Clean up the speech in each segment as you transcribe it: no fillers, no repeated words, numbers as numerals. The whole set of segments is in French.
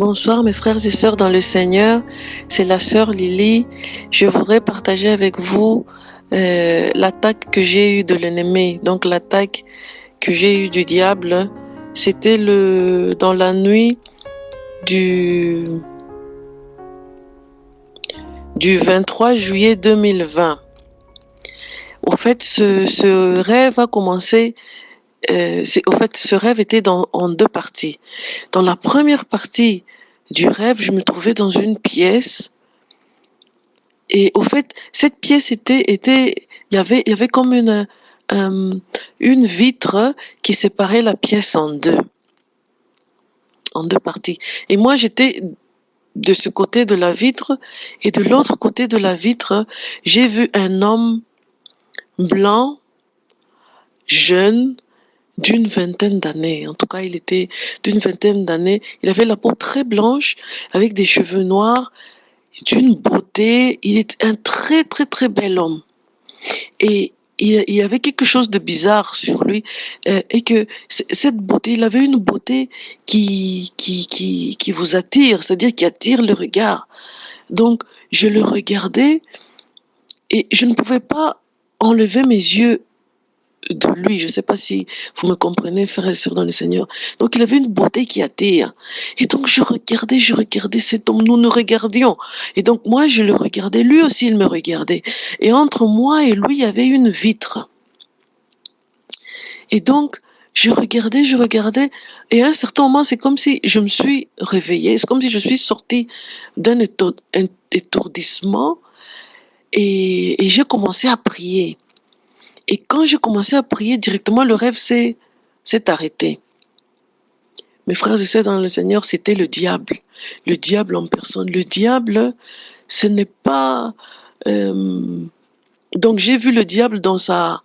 Bonsoir mes frères et sœurs dans le Seigneur, c'est la sœur Lily. Je voudrais partager avec vous l'attaque que j'ai eue de l'ennemi. Donc l'attaque que j'ai eue du diable, c'était dans la nuit du 23 juillet 2020. Au fait, ce rêve a commencé, ce rêve était en deux parties. Dans la première partie du rêve, je me trouvais dans une pièce. Et au fait, cette pièce il y avait comme une vitre qui séparait la pièce en deux parties. Et moi, j'étais de ce côté de la vitre, et de l'autre côté de la vitre, j'ai vu un homme blanc, jeune, d'une vingtaine d'années. En tout cas, il était d'une vingtaine d'années. Il avait la peau très blanche, avec des cheveux noirs, d'une beauté. Il est un très très très bel homme. Et il y avait quelque chose de bizarre sur lui, et que cette beauté, il avait une beauté qui vous attire, c'est-à-dire qui attire le regard. Donc, je le regardais et je ne pouvais pas enlever mes yeux de lui. Je ne sais pas si vous me comprenez, frères et sœurs dans le Seigneur. Donc, il avait une beauté qui attire. Et donc, je regardais cet homme. Nous nous regardions. Et donc, moi, je le regardais. Lui aussi, il me regardait. Et entre moi et lui, il y avait une vitre. Et donc, je regardais. Et à un certain moment, c'est comme si je me suis réveillée. C'est comme si je suis sortie d'un étourdissement. Et j'ai commencé à prier. Et quand j'ai commencé à prier, directement, le rêve s'est arrêté. Mes frères et sœurs dans le Seigneur, c'était le diable. Le diable en personne. Le diable, ce n'est pas... Donc j'ai vu le diable dans sa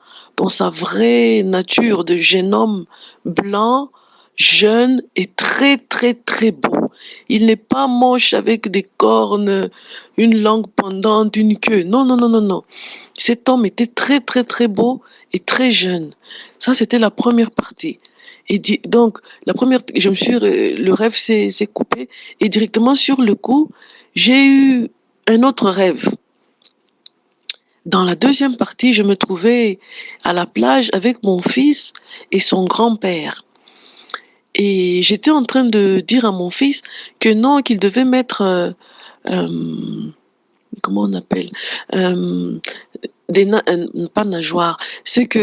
vraie nature de jeune homme blanc, jeune et très très très beau. Il n'est pas moche avec des cornes, une langue pendante, une queue. Non, non, non, non, non. Cet homme était très très très beau et très jeune. Ça, c'était la première partie. Et donc, le rêve s'est coupé et directement sur le coup, j'ai eu un autre rêve. Dans la deuxième partie, je me trouvais à la plage avec mon fils et son grand-père. Et j'étais en train de dire à mon fils que non, qu'il devait mettre, comment on appelle, pas nageoires, ce que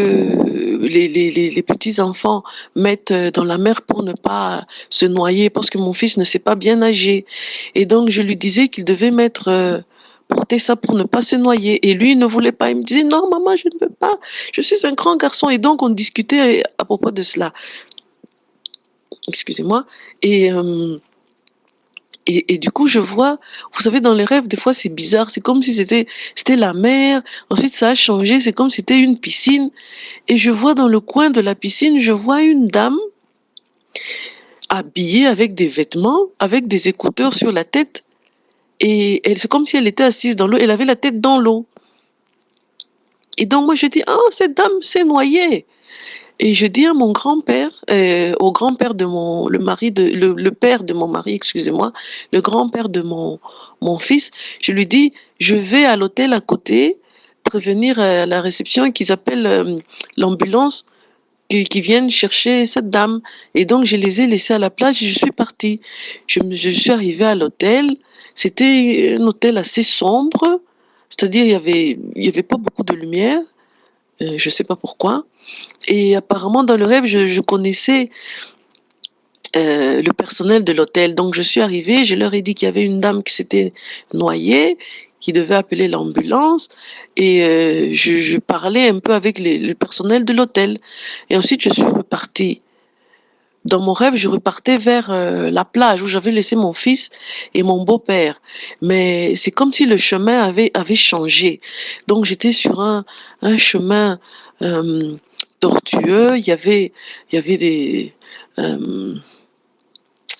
les petits enfants mettent dans la mer pour ne pas se noyer, parce que mon fils ne sait pas bien nager. Et donc je lui disais qu'il devait porter ça pour ne pas se noyer. Et lui, il ne voulait pas. Il me disait, non, maman, je ne veux pas. Je suis un grand garçon. Et donc, on discutait à propos de cela. Excusez-moi. Et du coup, je vois, vous savez, dans les rêves, des fois, c'est bizarre. C'est comme si c'était la mer. Ensuite, ça a changé. C'est comme si c'était une piscine. Et je vois dans le coin de la piscine, je vois une dame habillée avec des vêtements, avec des écouteurs sur la tête. Et c'est comme si elle était assise dans l'eau. Elle avait la tête dans l'eau. Et donc, moi, je dis, oh, cette dame s'est noyée. Et je dis à mon grand-père, au grand-père de le père de mon mari, excusez-moi, le grand-père de mon fils, je lui dis, je vais à l'hôtel à côté, prévenir à la réception qu'ils appellent l'ambulance, qui viennent chercher cette dame. Et donc, je les ai laissés à la plage et je suis partie. Je suis arrivée à l'hôtel. C'était un hôtel assez sombre, c'est-à-dire il y avait pas beaucoup de lumière. Je sais pas pourquoi. Et apparemment, dans le rêve, je connaissais le personnel de l'hôtel. Donc, je suis arrivée, je leur ai dit qu'il y avait une dame qui s'était noyée, qui devait appeler l'ambulance. Et je parlais un peu avec le personnel de l'hôtel. Et ensuite, je suis repartie. Dans mon rêve, je repartais vers la plage où j'avais laissé mon fils et mon beau-père. Mais c'est comme si le chemin avait changé. Donc, j'étais sur un chemin tortueux. Il y avait des...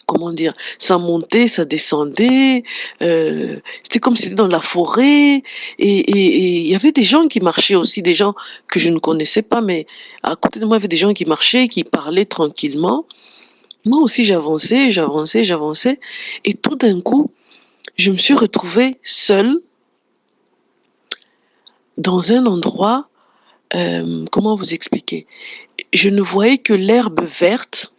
comment dire, ça montait, ça descendait, c'était comme si c'était dans la forêt, et il y avait des gens qui marchaient aussi, des gens que je ne connaissais pas, mais à côté de moi, il y avait des gens qui marchaient, qui parlaient tranquillement, Moi aussi, j'avançais. Et tout d'un coup, je me suis retrouvée seule dans un endroit, comment vous expliquer? Je ne voyais que l'herbe verte,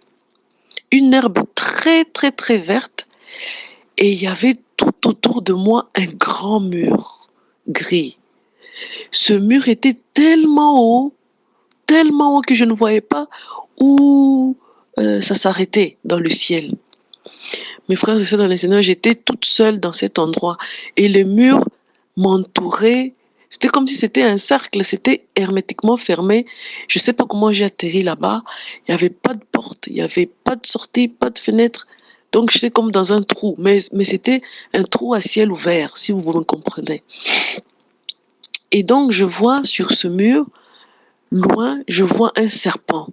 une herbe très, très, très verte, et il y avait tout autour de moi un grand mur gris. Ce mur était tellement haut que je ne voyais pas où ça s'arrêtait dans le ciel. Mes frères et sœurs dans les Seigneur, j'étais toute seule dans cet endroit et les murs m'entouraient. C'était comme si c'était un cercle, c'était hermétiquement fermé. Je ne sais pas comment j'ai atterri là-bas. Il n'y avait pas de porte, il n'y avait pas de sortie, pas de fenêtre. Donc j'étais comme dans un trou, mais c'était un trou à ciel ouvert, si vous me comprenez. Et donc je vois sur ce mur, loin, je vois un serpent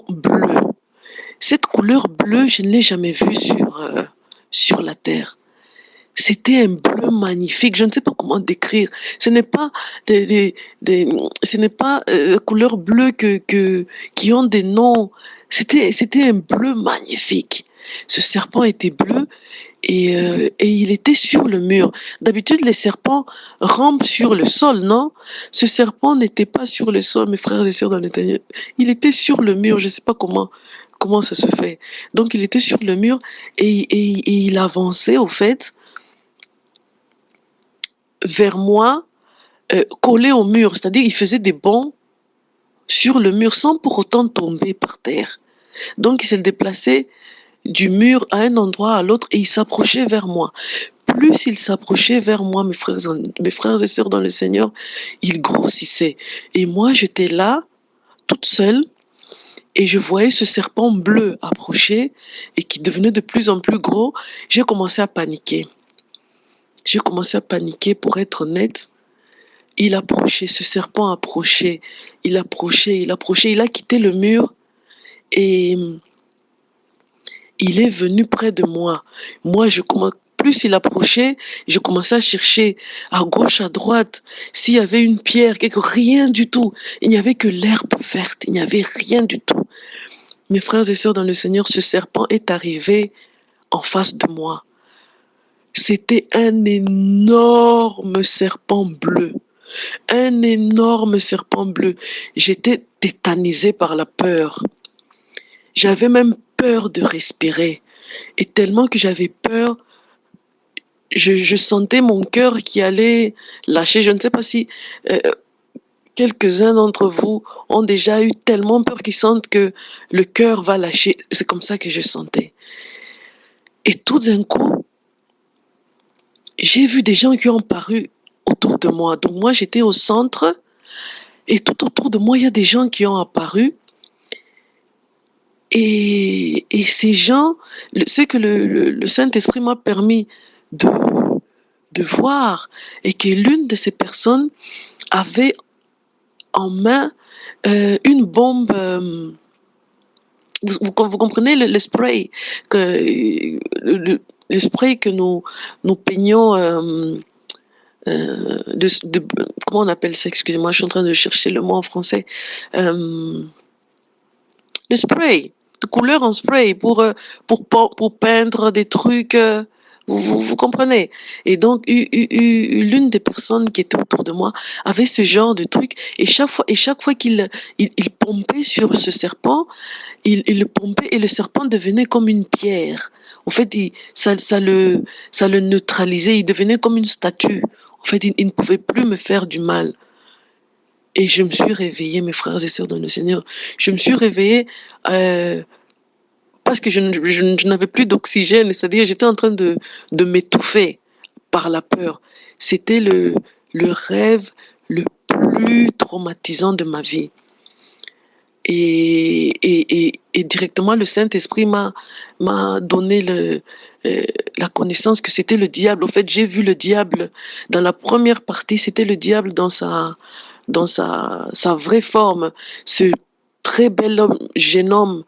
bleu. Cette couleur bleue, je ne l'ai jamais vue sur la terre. C'était un bleu magnifique. Je ne sais pas comment décrire. Ce n'est pas ce n'est pas couleurs bleues qui ont des noms. C'était un bleu magnifique. Ce serpent était bleu et il était sur le mur. D'habitude, les serpents rampent sur le sol, non? Ce serpent n'était pas sur le sol, mes frères et sœurs dans l'Éternel. Il était sur le mur. Je ne sais pas comment ça se fait. Donc, il était sur le mur et il avançait, au fait, vers moi, collé au mur. C'est-à-dire, il faisait des bonds sur le mur sans pour autant tomber par terre. Donc, il s'est déplacé du mur à un endroit à l'autre et il s'approchait vers moi. Plus il s'approchait vers moi, mes frères et sœurs dans le Seigneur, il grossissait. Et moi, j'étais là, toute seule, et je voyais ce serpent bleu approcher et qui devenait de plus en plus gros. J'ai commencé à paniquer. J'ai commencé à paniquer, pour être honnête. Il approchait, ce serpent approchait. Il approchait, il approchait. Il a quitté le mur et il est venu près de moi. Moi, plus il approchait, je commençais à chercher à gauche, à droite, s'il y avait une pierre, rien du tout. Il n'y avait que l'herbe verte, il n'y avait rien du tout. Mes frères et sœurs dans le Seigneur, ce serpent est arrivé en face de moi. C'était un énorme serpent bleu. Un énorme serpent bleu. J'étais tétanisée par la peur. J'avais même peur de respirer. Et tellement que j'avais peur, je sentais mon cœur qui allait lâcher. Je ne sais pas si euh, quelques-uns d'entre vous ont déjà eu tellement peur qu'ils sentent que le cœur va lâcher. C'est comme ça que je sentais. Et tout d'un coup, j'ai vu des gens qui ont paru autour de moi. Donc moi, j'étais au centre et tout autour de moi, il y a des gens qui ont apparu. Et ces gens, ce que le Saint-Esprit m'a permis de, de voir, et que l'une de ces personnes avait en main une bombe. Vous comprenez le spray le spray que nous peignons. Comment on appelle ça? Excusez-moi, je suis en train de chercher le mot en français. Euh, le spray, de couleur en spray pour peindre des trucs. Vous comprenez? Et donc, l'une des personnes qui était autour de moi avait ce genre de truc. Et chaque fois il pompait sur ce serpent, il le pompait et le serpent devenait comme une pierre. En fait, ça le neutralisait. Il devenait comme une statue. En fait, il ne pouvait plus me faire du mal. Et je me suis réveillée, mes frères et sœurs dans le Seigneur. Je me suis réveillée parce que je n'avais plus d'oxygène, c'est-à-dire j'étais en train de m'étouffer par la peur. C'était le rêve le plus traumatisant de ma vie. Et directement, le Saint-Esprit m'a donné la connaissance que c'était le diable. En fait, j'ai vu le diable dans la première partie, c'était le diable dans sa vraie forme. Ce très bel homme, jeune homme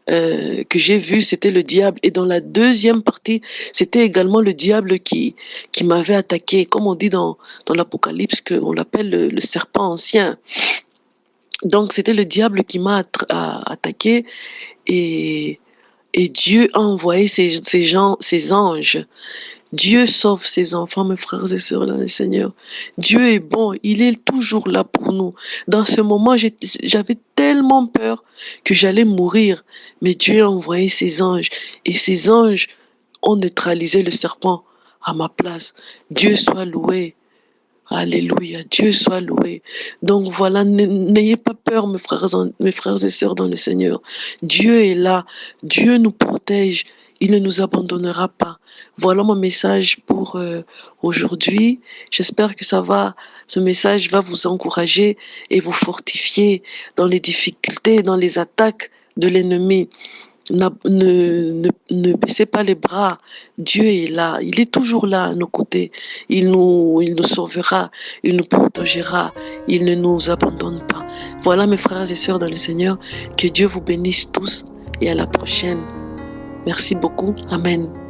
que j'ai vu, c'était le diable. Et dans la deuxième partie, c'était également le diable qui m'avait attaqué. Comme on dit dans l'Apocalypse, qu'on l'appelle le serpent ancien. Donc c'était le diable qui m'a attaqué et, et Dieu a envoyé ses anges. Dieu sauve ses enfants, mes frères et sœurs dans le Seigneur. Dieu est bon, il est toujours là pour nous. Dans ce moment, j'avais tellement peur que j'allais mourir, mais Dieu a envoyé ses anges et ses anges ont neutralisé le serpent à ma place. Dieu soit loué. Alléluia, Dieu soit loué. Donc voilà, n'ayez pas peur, mes frères et sœurs dans le Seigneur. Dieu est là, Dieu nous protège, il ne nous abandonnera pas. Voilà mon message pour aujourd'hui. J'espère que ce message va vous encourager et vous fortifier dans les difficultés, dans les attaques de l'ennemi. Ne baissez pas les bras. Dieu est là. Il est toujours là à nos côtés. Il nous sauvera. Il nous protégera. Il ne nous abandonne pas. Voilà mes frères et sœurs dans le Seigneur. Que Dieu vous bénisse tous et à la prochaine. Merci beaucoup. Amen.